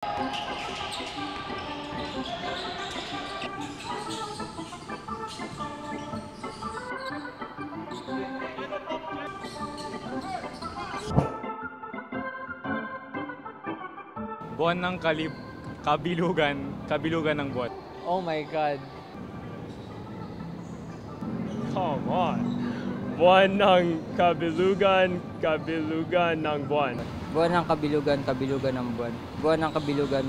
Buwan ng kabilugan, kabilugan ng buwan. Oh my God. Come on. Buwan ng kabilugan, kabilugan ng buwan. Buwan ng kabilugan, kabilugan ng buwan. Buwan ng kabilugan,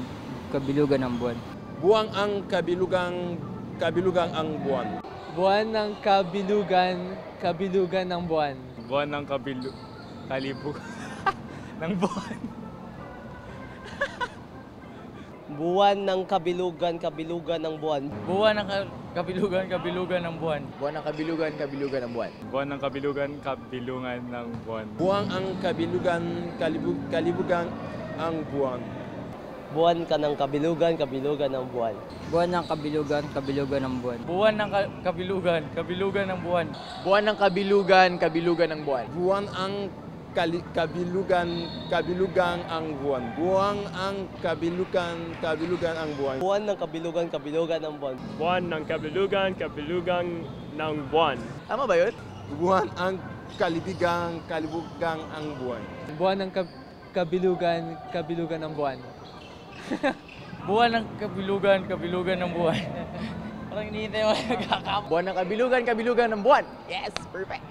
kabilugan ng buwan. Buwan ang kabilugan, kabilugan ang buwan. Buwan ng kabilugan, kabilugan ng buwan. Buwan ng ng buwan. Buwan ng kabilugan, kabilugan ng buwan. Buwan ng kabilugan, kabilugan ng buwan. Buwan ng kabilugan, kabilugan ng buwan. Buwan ng kabilugan, kabilungan ng buwan. Buwan ang kabilugan, kalibugan ang buwan. Buwan ka ng kabilugan, kabilugan ng buwan. Buwan ng kabilugan, kabilugan ng buwan. Buwan ng kabilugan, kabilugan ng buwan. Buwan ng kabilugan, kabilugan ng buwan. Buwan ang kabilugan, kabilugan ang buwan. Buwan ang kabilugan, kabilugan ang buwan. Buwan ng kabilugan, kabilugan ng buwan. Buwan ng kabilugan, kabilugan ng buwan. Tama ba yun? Buwan ang kalibigan, kalibugan ang buwan. Buwan ng kabilugan, kabilugan ng buwan. Buwan ng kabilugan, kabilugan ng buwan. Parang hinihintay mo nagkakap. Buwan ng kabilugan, kabilugan ng buwan. Yes, perfect.